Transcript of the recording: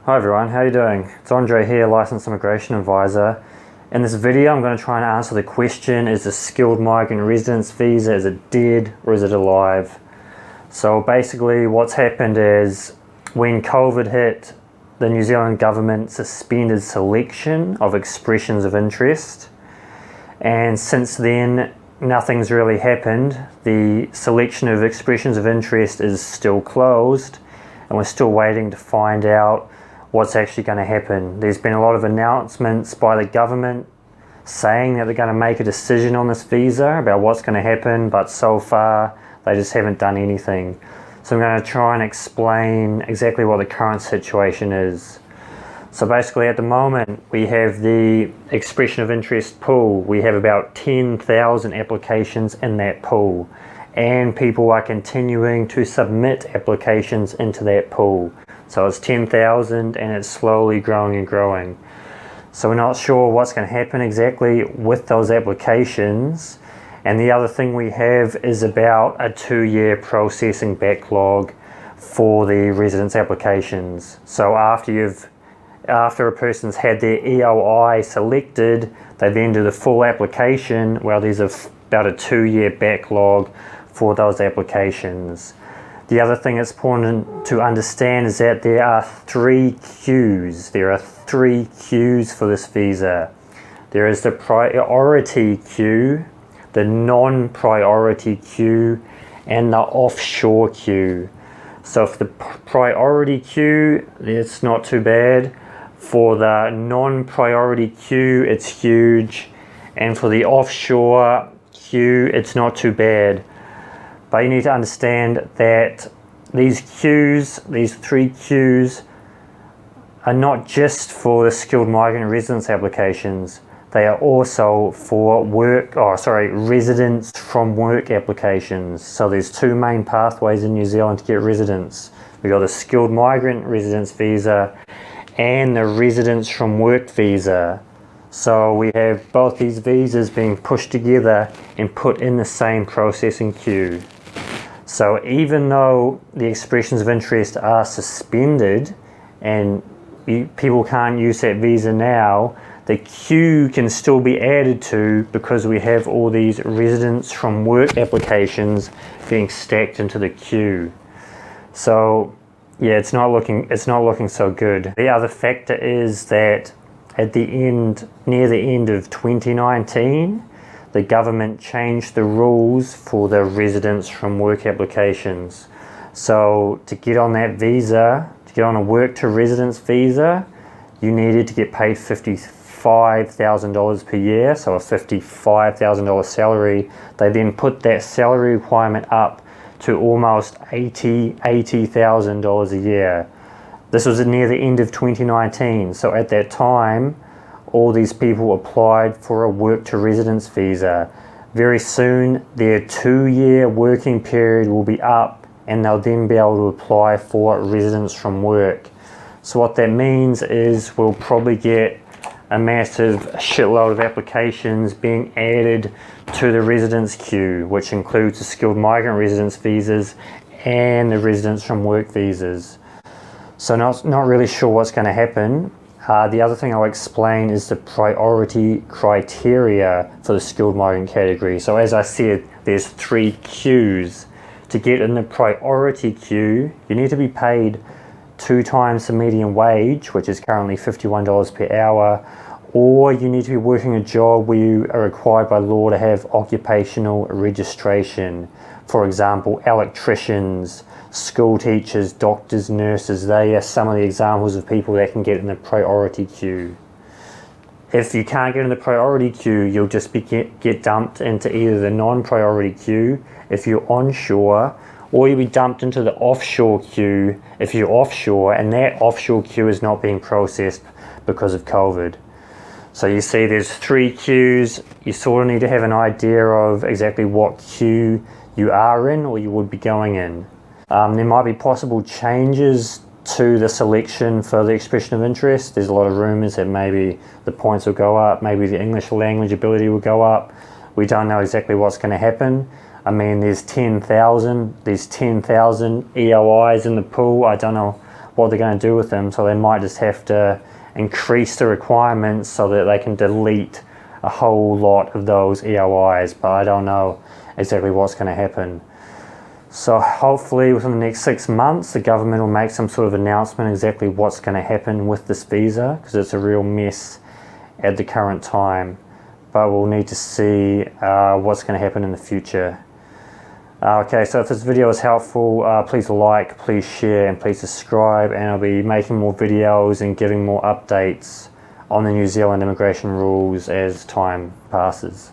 Hi everyone, how are you doing? It's Andre here, Licensed Immigration Advisor. In this video I'm going to try and answer the question, is the skilled migrant residence visa, is it dead or is it alive? So basically what's happened is when COVID hit, the New Zealand government suspended selection of expressions of interest, and since then nothing's really happened. The selection of expressions of interest is still closed and we're still waiting to find out what's actually going to happen. There's been a lot of announcements by the government saying that they're going to make a decision on this visa about what's going to happen, but so far they just haven't done anything. So I'm going to try and explain exactly what the current situation is. So basically at the moment we have the expression of interest pool. We have about 10,000 applications in that pool, and people are continuing to submit applications into that pool. So it's 10,000 and it's slowly growing and growing. So we're not sure what's going to happen exactly with those applications. And the other thing we have is about a 2-year processing backlog for the residence applications. So after a person's had their EOI selected, they then do the full application. Well, there's about a 2-year backlog for those applications. The other thing that's important to understand is that there are 3 queues. There are 3 queues for this visa. There is the priority queue, the non-priority queue, and the offshore queue. So for the priority queue, it's not too bad. For the non-priority queue, it's huge. And for the offshore queue, it's not too bad. But you need to understand that these queues, these 3 queues, are not just for the skilled migrant residence applications. They are also for residence from work applications. So there's 2 main pathways in New Zealand to get residence. We've got the skilled migrant residence visa and the residence from work visa. So we have both these visas being pushed together and put in the same processing queue. So even though the expressions of interest are suspended and people can't use that visa now, the queue can still be added to because we have all these residence from work applications being stacked into the queue. So yeah, it's not looking so good. The other factor is that near the end of 2019, the government changed the rules for the residence from work applications. So to get on that visa, to get on a work to residence visa, you needed to get paid $55,000 per year, so a $55,000 salary. They then put that salary requirement up to almost $80,000 a year. This was near the end of 2019, so at that time all these people applied for a work to residence visa. Very soon their 2-year working period will be up and they'll then be able to apply for residence from work. So what that means is we'll probably get a massive shitload of applications being added to the residence queue, which includes the skilled migrant residence visas and the residence from work visas. So not really sure what's going to happen. The other thing I'll explain is the priority criteria for the skilled migrant category. So as I said, there's 3 queues. To get in the priority queue, you need to be paid 2 times the median wage, which is currently $51 per hour, or you need to be working a job where you are required by law to have occupational registration. For example, electricians, school teachers, doctors, nurses, they are some of the examples of people that can get in the priority queue. If you can't get in the priority queue, you'll just get dumped into either the non-priority queue if you're onshore, or you'll be dumped into the offshore queue if you're offshore, and that offshore queue is not being processed because of COVID. So you see there's 3 queues. You sort of need to have an idea of exactly what queue you are in or you would be going in. There might be possible changes to the selection for the expression of interest. There's a lot of rumours that maybe the points will go up, maybe the English language ability will go up. We don't know exactly what's going to happen. I mean, there's 10,000 EOIs in the pool. I don't know what they're going to do with them, so they might just have to increase the requirements so that they can delete a whole lot of those EOIs, but I don't know exactly what's going to happen. So hopefully within the next 6 months the government will make some sort of announcement exactly what's going to happen with this visa, because it's a real mess at the current time, but we'll need to see what's going to happen in the future. Okay, so if this video is helpful, please like, please share, and please subscribe, and I'll be making more videos and giving more updates on the New Zealand immigration rules as time passes.